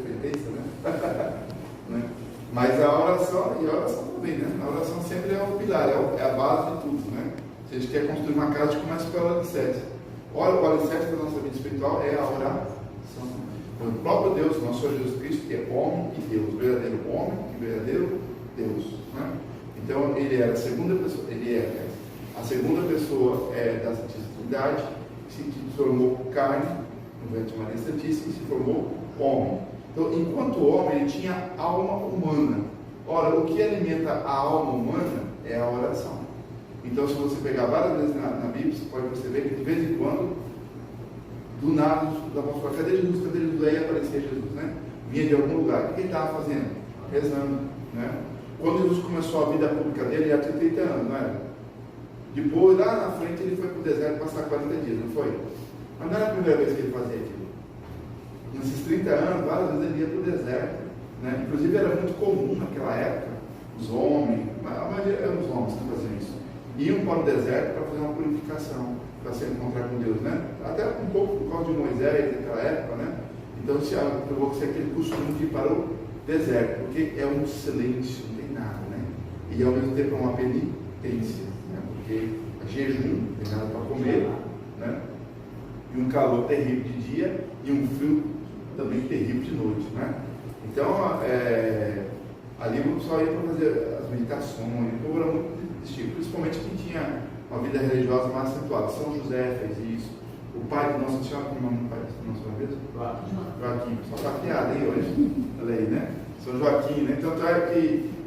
penitência, né? Né? Mas a oração, e a oração também, né? A oração sempre é o pilar, é a base de tudo, né? Se a gente quer construir uma casa, a gente começa pelo alicerce. O alicerce da nossa vida espiritual é a oração. O próprio Deus, nosso Senhor Jesus Cristo, que é homem e Deus, verdadeiro homem e verdadeiro Deus, né? Então, ele era a segunda pessoa, a segunda pessoa da Santíssima que se formou carne, no ventre de Maria Santíssima, e se formou homem. Então, enquanto homem, ele tinha alma humana. Ora, o que alimenta a alma humana é a oração. Então, se você pegar várias vezes na Bíblia, você pode perceber que de vez em quando, do nada, da voz para cadê Jesus? Cadê Jesus? Aí aparecia Jesus, né? Vinha de algum lugar. O que ele estava fazendo? Rezando, né? Quando Jesus começou a vida pública dele, ele tinha 30 anos, não era? Depois, lá na frente, ele foi para o deserto passar 40 dias, não foi? Mas não era a primeira vez que ele fazia aquilo. Nesses 30 anos, várias vezes ele ia para o deserto, né? Inclusive era muito comum naquela época, os homens, a maioria eram os homens que faziam isso, iam para o deserto para fazer uma purificação, para se encontrar com Deus, né? Até um pouco por causa de Moisés naquela época, né? Então se provou que aquele costume de ir para o deserto, porque é um silêncio, não tem nada, né? E ao mesmo tempo é uma penitência, né? Porque é jejum, não tem nada para comer, né? E um calor terrível de dia e um frio também terrível de noite, né? Então, ali o pessoal ia para fazer as meditações, o povo era muito desse tipo, principalmente quem tinha uma vida religiosa mais acentuada. São José fez isso, o pai de Nossa Senhora, como é o nome do pai de Nossa Senhora mesmo? Joaquim, só está criado aí hoje, olha aí, né? São Joaquim, né? Tanto é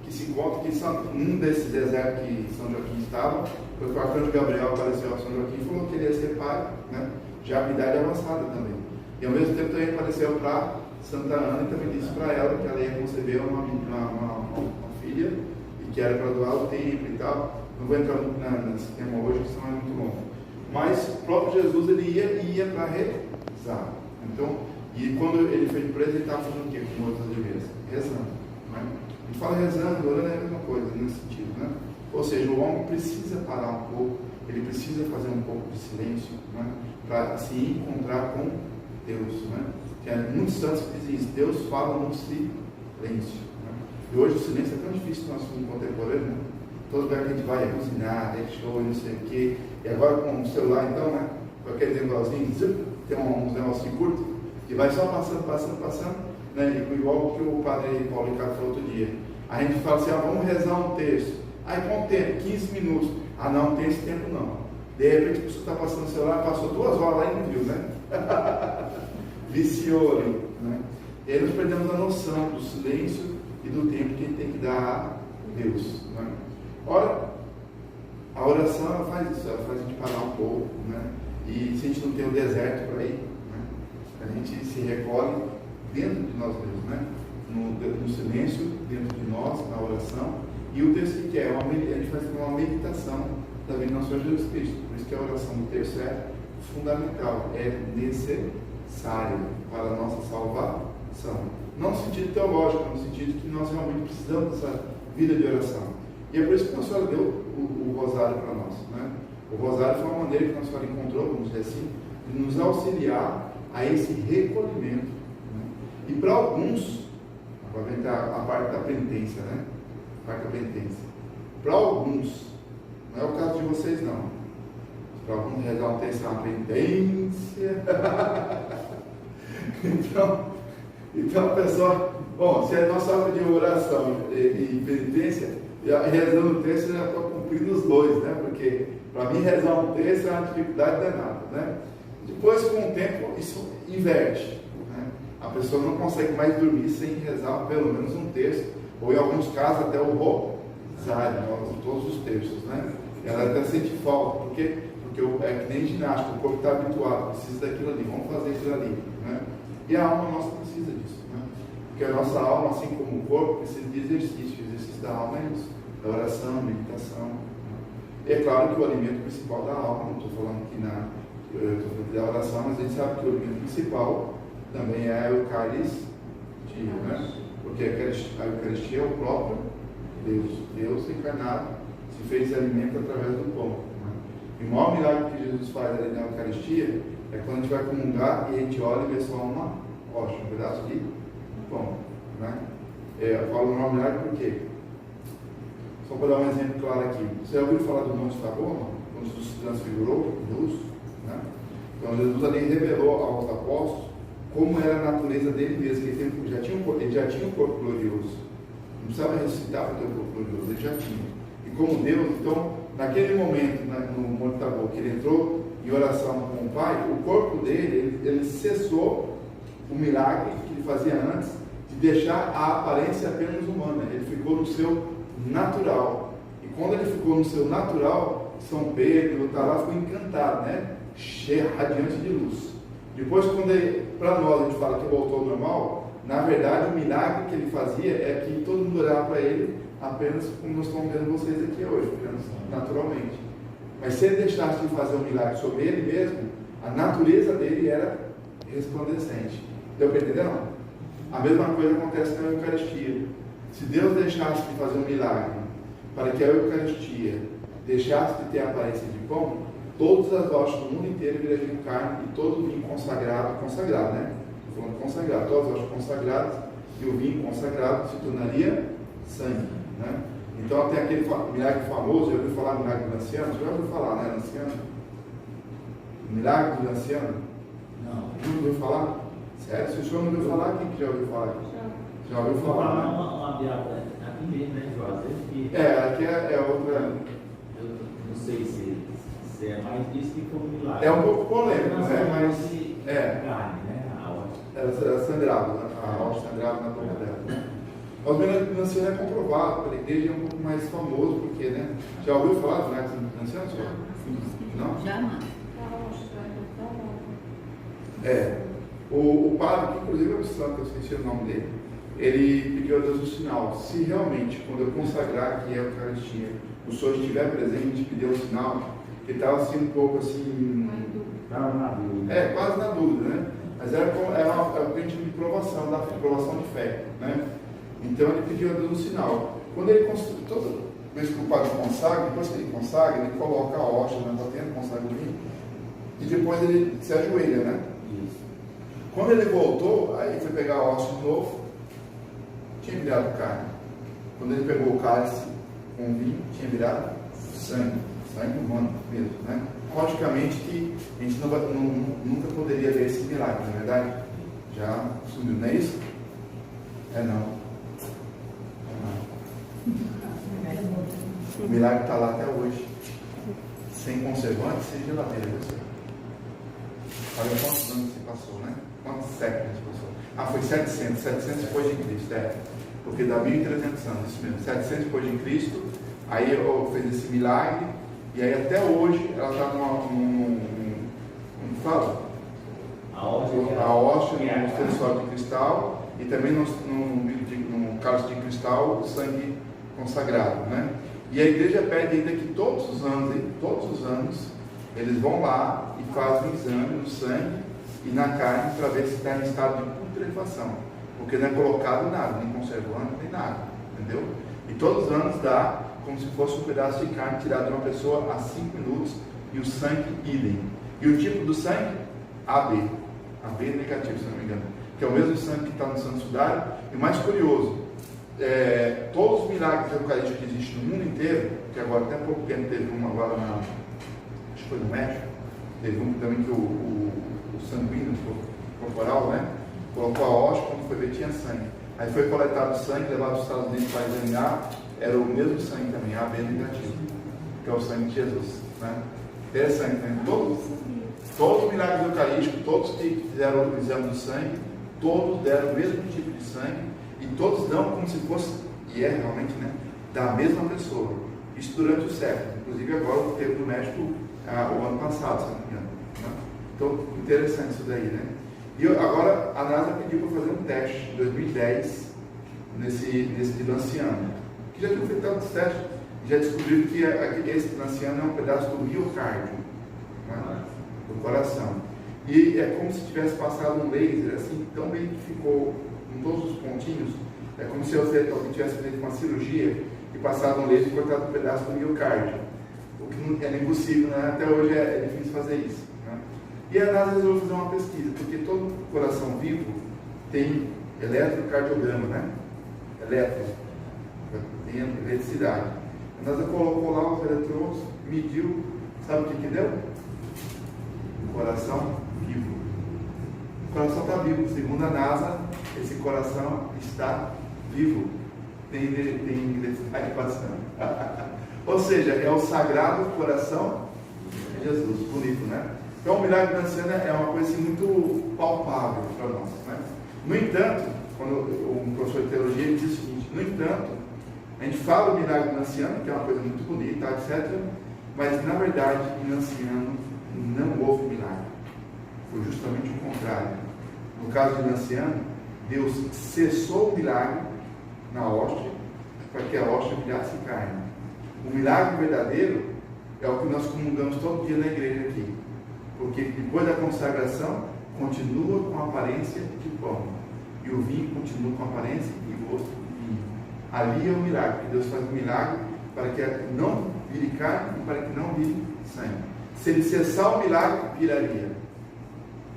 que se encontra que num desses desertos que São Joaquim estava, foi que o arcanjo Gabriel apareceu a São Joaquim e falou que ele ia ser pai, né? Já a idade avançada também. E ao mesmo tempo também apareceu para Santa Ana e também disse para ela que ela ia conceber uma filha e que era para doar o templo e tal. Não vou entrar nesse tema hoje, que senão é muito longo. Mas o próprio Jesus ele ia para rezar. Então, e quando ele foi preso, ele estava fazendo o quê? Com outras vezes? Rezando. Né? A gente fala rezando, orando é a mesma coisa, nesse sentido. Né? Ou seja, o homem precisa parar um pouco, ele precisa fazer um pouco de silêncio, né? Para se encontrar com Deus. Né? Tem muitos santos que dizem isso, Deus fala no silêncio. Né? E hoje o silêncio é tão difícil no nosso mundo contemporâneo, né? Todo lugar que a gente vai buzinar, show, não sei o quê. E agora com o celular, então, né? Com aquele negocinho, tem uns negocinhos curtos, que vai só passando, né? E igual o que o padre Paulo Ricardo falou outro dia. A gente fala assim, vamos rezar um texto. Aí quanto tempo? 15 minutos. Ah, não tem esse tempo não. De repente a pessoa está passando o celular, passou 2 horas lá e não viu, né? Viciou ali, né? E aí nós perdemos a noção do silêncio e do tempo que a gente tem que dar a Deus, né? Ora, a oração ela faz isso, ela faz a gente parar um pouco, né? E se a gente não tem o deserto para ir, né? A gente se recolhe dentro de nós mesmos, né? No silêncio, dentro de nós, na oração. E o texto que é, a gente faz uma meditação da vida do nosso Senhor Jesus Cristo. Por isso que a oração do terço é fundamental, é necessária para a nossa salvação. Não no sentido teológico, no sentido que nós realmente precisamos dessa vida de oração. E é por isso que Nossa Senhora deu o rosário para nós, né? O rosário foi uma maneira que Nossa Senhora encontrou, vamos dizer assim, de nos auxiliar a esse recolhimento. Né? E para alguns, agora vem a parte da penitência, né? A parte da penitência. Para alguns, não é o caso de vocês não. Para alguns rezar um texto é uma penitência. Então a pessoa, bom, se é nossa hora de oração e penitência, rezando o texto eu já estou cumprindo os dois, né? Porque para mim rezar um texto é uma dificuldade danada, né? Depois, com o tempo, isso inverte, né? A pessoa não consegue mais dormir sem rezar pelo menos um texto, ou em alguns casos até o rosário, todos os textos, né? Ela até sente falta, porque é que nem ginástica, o corpo está habituado, precisa daquilo ali, vamos fazer aquilo ali, né? E a alma nossa precisa disso, né? Porque a nossa alma, assim como o corpo, precisa de exercício. O exercício da alma é isso, da oração, meditação. Né? E é claro que o alimento principal da alma, não estou falando aqui da oração, mas a gente sabe que o alimento principal também é o cálice, né? Porque a Eucaristia é o próprio Deus encarnado, se fez alimento através do pão. Né? E o maior milagre que Jesus faz ali na Eucaristia é quando a gente vai comungar e a gente olha e vê só uma rocha, um pedaço de pão, né? Eu falo no milagre porque, só para dar um exemplo claro aqui, você já ouviu falar do Monte Tabor, quando Jesus se transfigurou em luz, né? Então Jesus ali revelou aos apóstolos como era a natureza dele mesmo, que ele já tinha um corpo glorioso, não precisava ressuscitar para ter um corpo glorioso, ele já tinha. E como Deus, então, naquele momento, no Monte Tabor, que ele entrou em oração com o Pai, o corpo dele, ele cessou o milagre que ele fazia antes, de deixar a aparência apenas humana. Ele ficou no seu natural. E quando ele ficou no seu natural, São Pedro está lá, ficou encantado, né? Cheio, radiante de luz. Depois, para nós, a gente fala que voltou ao normal, na verdade, o milagre que ele fazia é que todo mundo olhava para ele apenas como nós estamos vendo vocês aqui hoje, apenas naturalmente. Mas se ele deixasse de fazer um milagre sobre ele mesmo, a natureza dele era resplandecente. Deu para entender, não? A mesma coisa acontece na Eucaristia. Se Deus deixasse de fazer um milagre para que a Eucaristia deixasse de ter a aparência de pão, todas as hostes do mundo inteiro virariam carne e todo o vinho consagrado, né? Estou falando consagrado, todas as hostes consagradas e o vinho consagrado se tornaria sangue, né? Então tem aquele milagre famoso, já ouviu falar do milagre do Lanciano? Já ouviu falar, né, Lanciano? O milagre do Lanciano? Não ouviu falar? Sério? Se o senhor não ouviu falar, quem que já ouviu falar? Já ouviu falar, né? Uma piada aqui mesmo, né, Juazeiro? Aqui é outra. Eu não sei se é mais disso que foi um milagre. É um pouco polêmico, né? Mas. Carne, né? Era sangrado, né? A hóstia sangrada na boca dela, né? O milagre do Lanciano é comprovado pela igreja, é um pouco mais famoso, porque, né? Já ouviu falar do milagre do Lanciano, senhor? Não? Jamais. O padre, que inclusive é um santo, eu esqueci o nome dele, ele pediu a Deus um sinal. Se realmente, quando eu consagrar aqui a Eucaristia, o senhor estiver presente, pediu um sinal, que estava assim um pouco assim. Estava na dúvida. Quase na dúvida, né? Mas era um tipo de provação, da provação de fé, né? Então ele pediu a Deus um sinal. Quando ele toda vez que o padre consagra, depois que ele consagra, ele coloca a hóstia na batendo, consagra o vinho, e depois ele se ajoelha, né? Isso. Quando ele voltou, aí foi pegar a hóstia de novo, tinha virado carne. Quando ele pegou o cálice com o vinho, tinha virado sangue humano mesmo, né? Logicamente que a gente nunca poderia ver esse milagre, não é verdade? Já subiu, não é isso? Não. O milagre está lá até hoje, sem conservante, sem geladeira. Olha quantos anos se passou, né? Quantos séculos se passou? Foi 700 depois de Cristo, porque dá 1.300 anos, isso mesmo, 700 depois de Cristo, aí fez esse milagre, e aí até hoje ela está como fala? A hóstia no utensório de cristal, e também no cálice de cristal, o sangue consagrado, né? E a igreja pede ainda que todos os anos, eles vão lá e fazem um exame no sangue e na carne para ver se está em estado de putrefação, porque não é colocado nada, nem conservante, nem nada, entendeu? E todos os anos dá como se fosse um pedaço de carne tirado de uma pessoa a 5 minutos e o sangue idem. E o tipo do sangue? AB. AB negativo, se não me engano, que é o mesmo sangue que está no Santo Sudário. E o mais curioso, todos os milagres eucarísticos que existem no mundo inteiro, que agora até há pouco tempo teve uma agora acho que foi no México, teve um também que o sanguíneo corporal, né, colocou a hóstia, quando foi ver tinha sangue. Aí foi coletado sangue, levado aos Estados Unidos para examinar, era o mesmo sangue também, AB negativo, que é o sangue de Jesus, né? Interessante, né? Todos os milagres eucarísticos, todos que fizeram o exame do sangue, todos deram o mesmo tipo de sangue, e todos dão como se fosse, e é realmente, né, da mesma pessoa. Isso durante os séculos, inclusive agora teve no México o ano passado, se não me engano, né? Então, interessante isso daí, né? E agora a NASA pediu para fazer um teste em 2010 nesse de Lanciano, que já tinha feito tantos testes, já descobriram que esse Lanciano é um pedaço do miocárdio, né, do coração. E é como se tivesse passado um laser, assim, tão bem que ficou em todos os pontinhos, é como se alguém tivesse feito uma cirurgia e passado um laser e cortado um pedaço do miocárdio, o que era impossível, né? Até hoje é difícil fazer isso, né? E a NASA resolveu fazer uma pesquisa, porque todo coração vivo tem eletrocardiograma, né? Tem eletricidade. Nós colocou lá os eletrodos, mediu, sabe o que deu? O coração vivo. O coração está vivo. Segundo a NASA, esse coração está vivo. Tem eletricidade passando. Ou seja, é o sagrado coração de Jesus. Bonito, né? Então, o milagre nanciano é uma coisa assim, muito palpável para nós, né? No entanto, quando o professor de teologia ele diz o seguinte: no entanto, a gente fala o milagre nanciano, que é uma coisa muito bonita, etc., mas na verdade, em Nanciano não houve milagre. Foi justamente o contrário. No caso de Nanciano, Deus cessou o milagre na hóstia para que a hóstia virasse carne. O milagre verdadeiro é o que nós comungamos todo dia na igreja aqui, porque depois da consagração continua com a aparência de pão e o vinho continua com a aparência e gosto de vinho. Ali é o milagre, que Deus faz um milagre para que não vire carne e para que não vire sangue. Se ele cessar o milagre, viraria.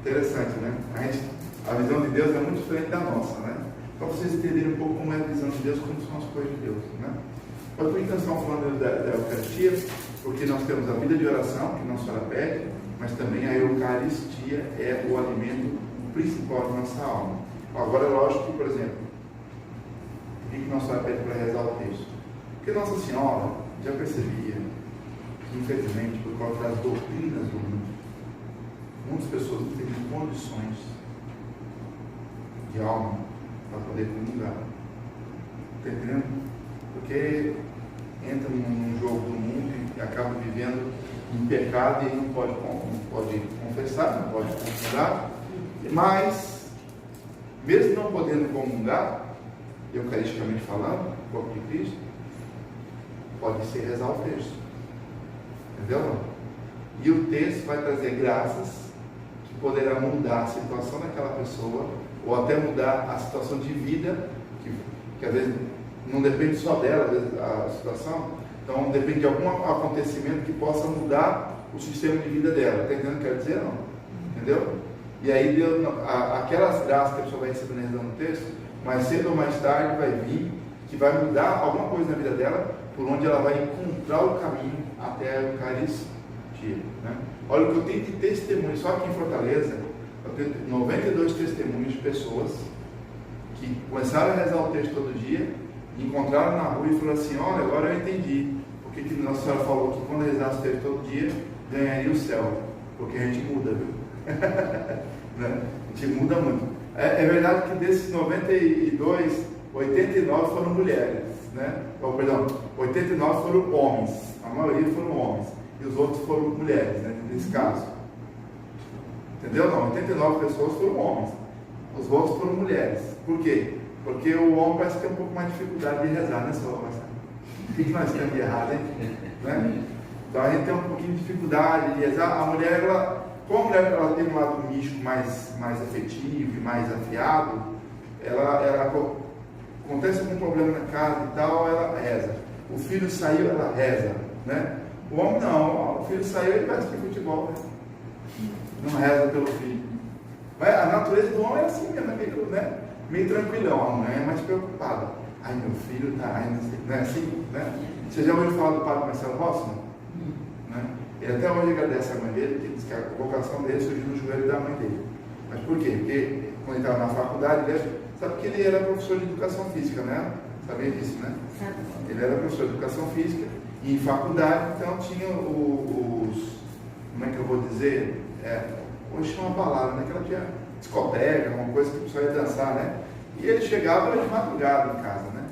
Interessante, né? A visão de Deus é muito diferente da nossa, né? Para vocês entenderem um pouco como é a visão de Deus, como são as coisas de Deus, né? Mas por que nós estamos falando da Eucaristia? Porque nós temos a vida de oração, que Nossa Senhora pede, mas também a Eucaristia é o alimento principal de nossa alma. Agora é lógico que, por exemplo, por que Nossa Senhora pede para rezar o texto? Porque Nossa Senhora já percebia que, infelizmente, por causa das doutrinas do mundo, muitas pessoas não têm condições de alma para poder comungar. Está entendendo? Porque entra num jogo do mundo e acaba vivendo em pecado e não pode confessar, não pode comungar, mas, mesmo não podendo comungar, eucaristicamente falando, o corpo de Cristo, pode ser rezar o texto. Entendeu? E o texto vai trazer graças que poderá mudar a situação daquela pessoa, ou até mudar a situação de vida, que às vezes não depende só dela, às vezes, a situação, então depende de algum acontecimento que possa mudar o sistema de vida dela. Está entendendo o que quer dizer? Não? Entendeu? E aí Deus, aquelas graças que a pessoa vai recebendo rezando no texto, mais cedo ou mais tarde vai vir, que vai mudar alguma coisa na vida dela, por onde ela vai encontrar o caminho até a Eucaristia. Né? Olha o que eu tenho de testemunho, só aqui em Fortaleza, eu tenho 92 testemunhos de pessoas que começaram a rezar o texto todo dia, encontraram na rua e falaram assim: olha, agora eu entendi porque que Nossa Senhora falou que quando rezasse o texto todo dia, ganharia o céu, porque a gente muda, viu? Né? A gente muda muito. É verdade que desses 92, 89 foram mulheres, né? Perdão, 89 foram homens, a maioria foram homens, e os outros foram mulheres, né? Nesse caso. Entendeu? Não, 89 pessoas foram homens, os outros foram mulheres. Por quê? Porque o homem parece ter um pouco mais de dificuldade de rezar, né, senhor? O que nós temos de errado, hein? Né? Então a gente tem um pouquinho de dificuldade de rezar. A mulher, como a mulher ela tem um lado místico mais afetivo e mais afiado, ela acontece algum problema na casa e tal, ela reza. O filho saiu, ela reza, né? O homem não, o filho saiu, ele vai assistir futebol, né? Não reza pelo filho. Mas a natureza do homem é assim mesmo, né? Meio tranquilão, a mulher é mais preocupada. Ai, meu filho está, não é assim, né? Você já ouviu falar do padre Marcelo Rossi? Né? Ele até hoje agradece a mãe dele, que diz que a vocação dele surgiu no joelho da mãe dele. Mas por quê? Porque quando ele estava na faculdade, sabe que ele era professor de educação física, né? Sabia disso, né? Ele era professor de educação física e em faculdade, então tinha os como é que eu vou dizer? Hoje chama balada, né? Que ela tinha discoteca, uma coisa que a pessoa ia dançar, né? E ele chegava de madrugada em casa, né?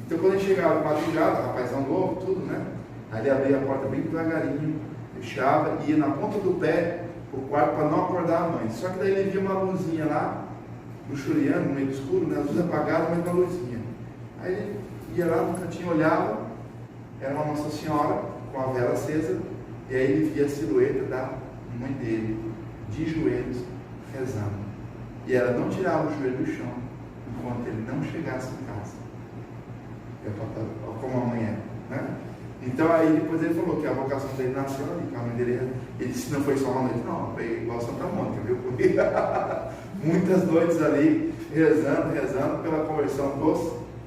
Então quando ele chegava de madrugada, rapazão novo, tudo, né? Aí ele abria a porta bem devagarinho, fechava e ia na ponta do pé pro quarto para não acordar a mãe. Só que daí ele via uma luzinha lá, luxuriando, no meio do escuro, né? As luzes apagadas, mas uma luzinha. Aí ele ia lá no cantinho, olhava, era uma Nossa Senhora com a vela acesa, e aí ele via a silhueta da mãe dele, de joelhos, rezando. E ela não tirava o joelho do chão enquanto ele não chegasse em casa. Como a mãe é, né? Então aí depois ele falou que a vocação dele nasceu ali, que a mãe dele, ele disse, não foi só uma noite, não, foi igual a Santa Mônica, viu? Muitas noites ali, rezando pela conversão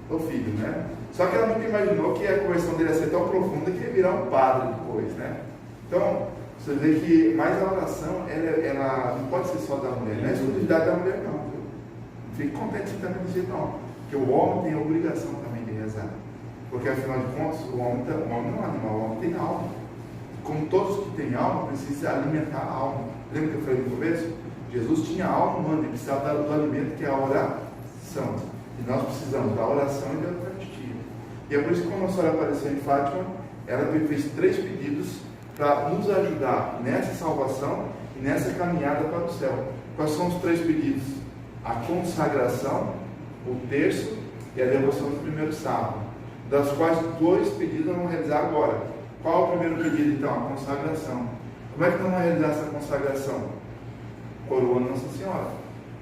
do filho, né? Só que ela nunca imaginou que a conversão dele ia ser tão profunda que ia virar um padre depois, né? Então, você vê que mais a oração, ela não pode ser só da mulher, não é exclusividade da mulher, não. Fique contente se também dizer não, porque o homem tem a obrigação também de rezar, porque afinal de contas, o homem não é um animal, o homem tem alma. Como todos que têm alma, precisam alimentar a alma. Lembra que eu falei no começo? Jesus tinha alma humana, ele precisava do alimento que é a oração. E nós precisamos da oração e da Eucaristia. E é por isso que quando a senhora apareceu em Fátima, ela fez 3 pedidos para nos ajudar nessa salvação e nessa caminhada para o céu. Quais são os 3 pedidos? A consagração, o terço e a devoção do primeiro sábado, das quais 2 pedidos nós vamos realizar agora. Qual é o primeiro pedido então? A consagração. Como é que nós vamos realizar essa consagração? Coroando Nossa Senhora.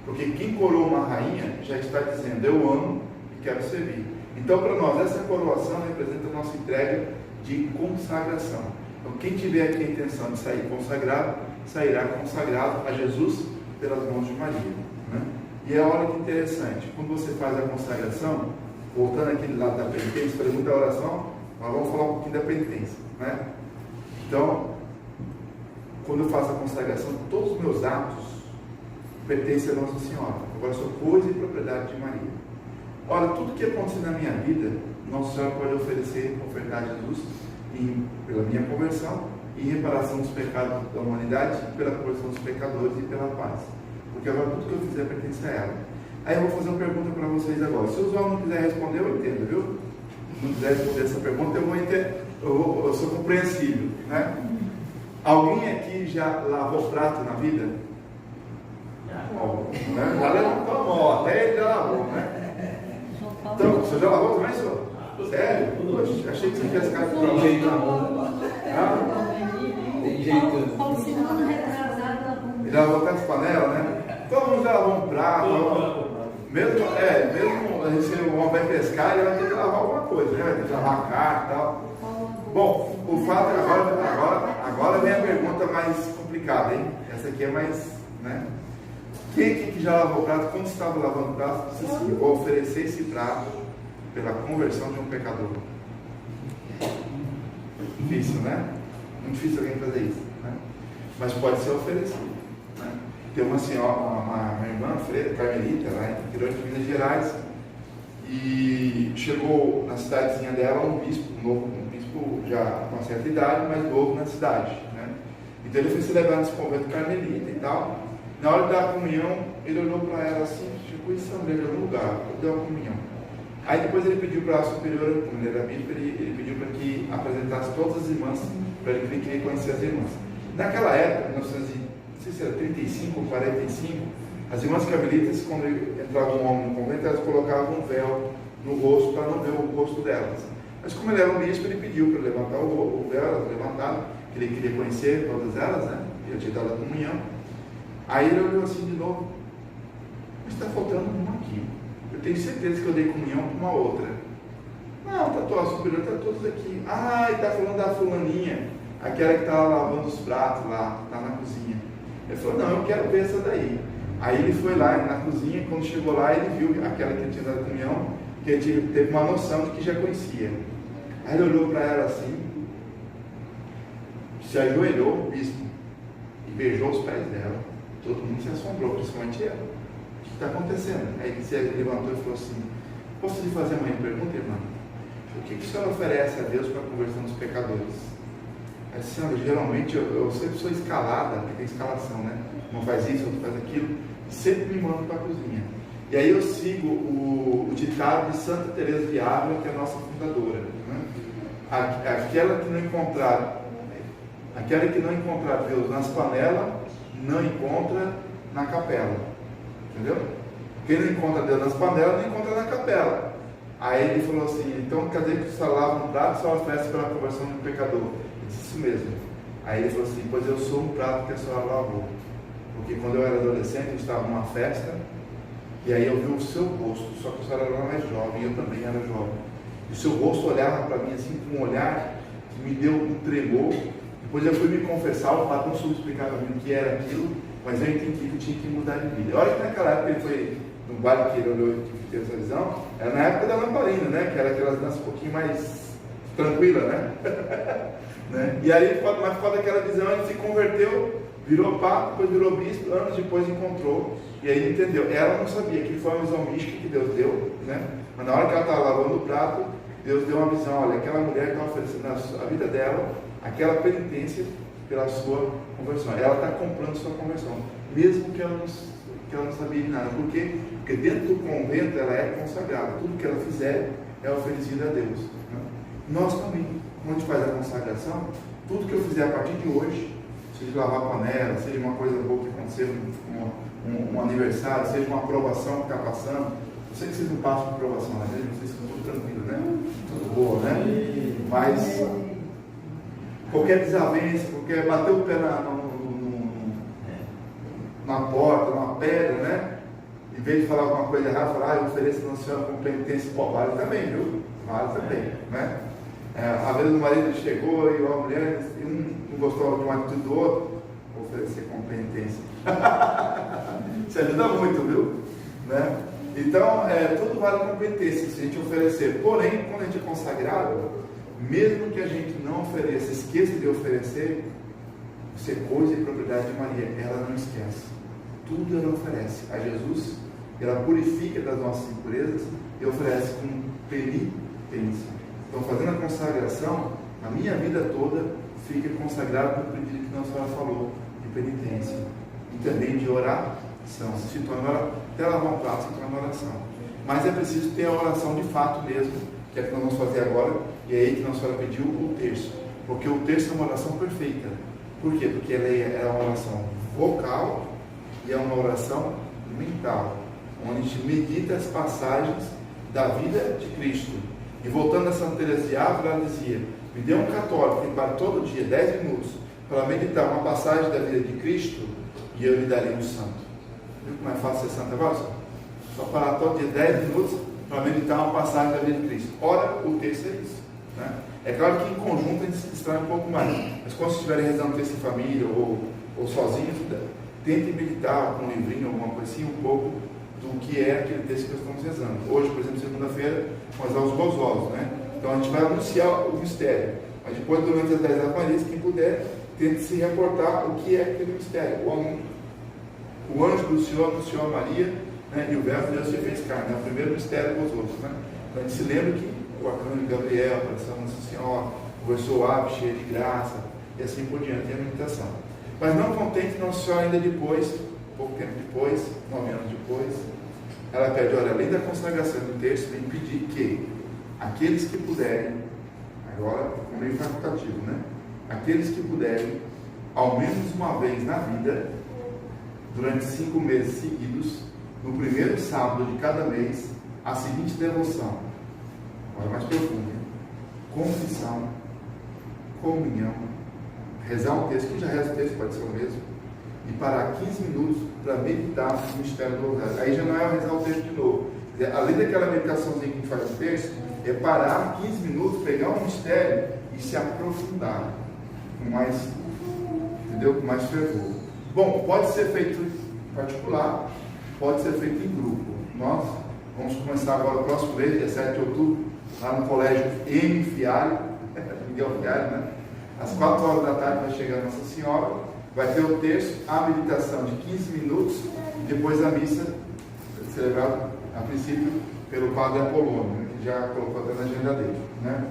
Porque quem coroa uma rainha já está dizendo, eu amo e quero servir. Então para nós essa coroação representa a nossa entrega de consagração. Então quem tiver aqui a intenção de sair consagrado, sairá consagrado a Jesus pelas mãos de Maria, né? E olha que interessante, quando você faz a consagração, voltando aquele lado da penitência, falei muita oração, mas vamos falar um pouquinho da penitência, né? Então, quando eu faço a consagração, todos os meus atos pertencem a Nossa Senhora. Agora sou coisa e propriedade de Maria. Olha, tudo que acontecer na minha vida, Nossa Senhora pode ofertar a Jesus pela minha conversão, em reparação dos pecados da humanidade, pela conversão dos pecadores e pela paz. Porque agora tudo que eu fizer pertence a ela. Aí eu vou fazer uma pergunta para vocês agora. Se os homens não quiserem responder, eu entendo, viu? Não quiser responder essa pergunta, eu vou entender. Eu sou compreensível, né? Alguém aqui já lavou prato na vida? Né? Já levantou a mão, até ele já lavou, né? Então, você já lavou também, senhor? Sério? Poxa, achei que você tivesse cara de Tem jeito na mão. Tem jeito. Ele lavou até as panelas, né? Todo mundo já lavou um prato. Mesmo a gente, o homem vai pescar, ele vai ter que lavar alguma coisa, né? Vai ter que lavar a carne e tal. Bom, o fato é que agora vem a pergunta mais complicada, hein? Essa aqui é mais, né? Quem aqui que já lavou o prato, quando estava lavando o prato, disse assim, vou oferecer esse prato pela conversão de um pecador. Difícil, né? Muito difícil alguém fazer isso, né? Mas pode ser oferecido, né? Tem uma senhora, uma irmã, freira, carmelita, lá em Tirone, de Minas Gerais, e chegou na cidadezinha dela um bispo já com uma certa idade, mas novo na cidade, né? Então ele foi celebrar nesse convento carmelita e tal. Na hora da comunhão, ele olhou para ela assim, ficou em Sambreira no lugar, deu a comunhão. Aí depois ele pediu para a superiora, como ele era bispo, ele pediu para que apresentasse todas as irmãs, para ele querer conhecer as irmãs. Naquela época, 1935 ou 45, as irmãs carmelitas, quando entrava um homem no convento, elas colocavam um véu no rosto para não ver o rosto delas. Mas como ele era um bispo, ele pediu para levantar o véu, elas levantaram, que ele queria conhecer todas elas, né? Ele tinha dado a comunhão. Aí ele olhou assim de novo, mas está faltando uma aqui. Eu tenho certeza que eu dei comunhão com uma outra. Não, está a superior, está todos aqui. Ah, ele está falando da fulaninha, aquela que estava lavando os pratos lá, está na cozinha. Ele falou, não, eu quero ver essa daí. Aí ele foi lá na cozinha, quando chegou lá, ele viu aquela que ele tinha dado comunhão, que ele teve uma noção de que já conhecia. Aí ele olhou para ela assim, se ajoelhou, o bispo, e beijou os pés dela. Todo mundo se assombrou, principalmente ela. O que está acontecendo? Aí ele levantou e falou assim, posso lhe fazer uma pergunta, irmã? O que a senhora oferece a Deus para a conversão dos pecadores? Aí, senhora, geralmente eu sempre sou escalada, porque tem escalação, né? Um faz isso, outro faz aquilo, e sempre me mando para a cozinha. E aí eu sigo o ditado de Santa Teresa de Ávila, que é a nossa fundadora, né? Aquela que não encontrar Deus nas panelas, não encontra na capela, entendeu? Quem não encontra Deus nas panelas, não encontra na capela. Aí ele falou assim, então cadê que você lava um prato, só oferece pela conversão do pecador? Eu disse, isso mesmo. Aí ele falou assim, pois eu sou um prato que a senhora lavou. Porque quando eu era adolescente, eu estava numa festa, e aí eu vi o seu rosto, só que a senhora era mais jovem, e eu também era jovem. E o seu rosto olhava para mim assim, com um olhar que me deu um tremor. Depois eu fui me confessar, o padre não soube explicar para mim o que era aquilo, mas eu entendi que eu tinha que mudar de vida. Olha que naquela época ele foi no baile que ele olhou que teve essa visão, era na época da lamparina, né? Que era aquelas danças um pouquinho mais tranquilas, né? Né? E aí, mas por causa daquela visão, ele se converteu, virou papo, depois virou bispo, anos depois encontrou, e aí ele entendeu. Ela não sabia que foi uma visão mística que Deus deu, né? Mas na hora que ela estava lavando o prato, Deus deu uma visão, olha, aquela mulher que estava oferecendo a vida dela, aquela penitência pela sua conversão. Ela está comprando sua conversão, mesmo que ela não sabia de nada. Por quê? Porque dentro do convento ela é consagrada. Tudo que ela fizer é oferecido a Deus, né? Nós também, quando a gente faz a consagração, tudo que eu fizer a partir de hoje, seja lavar a panela, seja uma coisa boa que aconteceu, um aniversário, seja uma aprovação que está passando. Eu sei que vocês não passam por aprovação na igreja, vocês estão tudo tranquilos, né? Tudo boa, né? Mas qualquer desavença, qualquer bater o pé na porta, numa pedra, né? Em vez de falar alguma coisa errada, falar, eu ofereço a Nossa Senhora com penitência, pô, vale também, viu? Vale também, né? A vez do marido chegou e a mulher, um gostou de uma atitude do outro, vou oferecer com penitência. Isso ajuda muito, viu? Né? Então, tudo vale com penitência, se a gente oferecer. Porém, quando a gente é consagrado, mesmo que a gente não ofereça, esqueça de oferecer, isso é coisa e propriedade de Maria, ela não esquece. Tudo ela oferece a Jesus, ela purifica das nossas impurezas e oferece com penitência. Então, fazendo a consagração, a minha vida toda fica consagrada no pedido que Nossa Senhora falou, de penitência. E também de oração. Se torna, até lavar um prato se torna oração. Mas é preciso ter a oração de fato mesmo, que é que nós vamos fazer agora, e é aí que Nossa Senhora pediu o terço. Porque o terço é uma oração perfeita. Por quê? Porque ela é uma oração vocal e é uma oração mental, onde a gente medita as passagens da vida de Cristo. E voltando a Santa Teresa de Ávila, ela dizia, me dê um católico que para todo dia, 10 minutos, para meditar uma passagem da vida de Cristo, e eu lhe darei um santo. Viu como é fácil ser santo agora? Só parar todo dia 10 minutos para meditar uma passagem da vida de Cristo. Ora, o texto é isso, né? É claro que em conjunto a gente se distrai um pouco mais, mas quando vocês estiverem rezando texto em família ou sozinhos, tentem meditar com um livrinho, alguma coisa assim, um pouco do que é aquele texto que nós estamos rezando. Hoje, por exemplo, segunda-feira, vamos dar os gozosos, né? Então a gente vai anunciar o mistério, mas depois, durante as 10 Ave Marias, quem puder, tente se reportar o que é aquele mistério. O anjo do Senhor anunciou a Maria, né? E o verbo de Deus se fez carne, é o primeiro mistério gozoso, né? Então a gente se lembra que o arcanjo Gabriel apareceu a Nossa Senhora, conversou o ave cheio de graça, e assim por diante, e a meditação. Mas não contente, Nossa Senhora ainda depois, pouco tempo depois, 9 anos depois, ela pede, olha, além da consagração do terço, vem pedir que aqueles que puderem, agora com meio facultativo, né? Aqueles que puderem, ao menos uma vez na vida, durante 5 meses seguidos, no primeiro sábado de cada mês, a seguinte devoção, agora mais profunda, confissão, comunhão, rezar um texto, quem já reza o texto pode ser o mesmo, e parar 15 minutos para meditar no mistério do rosário. Aí já não é rezar o texto de novo. Quer dizer, além daquela meditaçãozinha que a gente faz no texto, é parar 15 minutos, pegar um mistério e se aprofundar com mais, entendeu? Com mais fervor. Bom, pode ser feito em particular, pode ser feito em grupo. Nós vamos começar agora o próximo mês, dia 7 de outubro, lá no colégio M. Fialho, Miguel Fialho, né? Às 4 horas da tarde vai chegar Nossa Senhora, vai ter o terço, a meditação de 15 minutos, e depois a missa, celebrada a princípio pelo padre Apolônio, né, que já colocou até na agenda dele, né?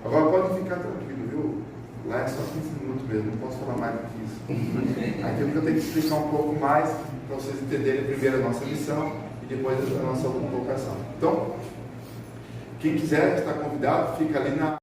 Agora pode ficar tranquilo, viu? Lá é só 15 minutos mesmo, não posso falar mais do que isso. Aquilo que eu tenho que explicar um pouco mais, para vocês entenderem primeiro a nossa missão e depois a nossa convocação. Então, quem quiser está convidado, fica ali na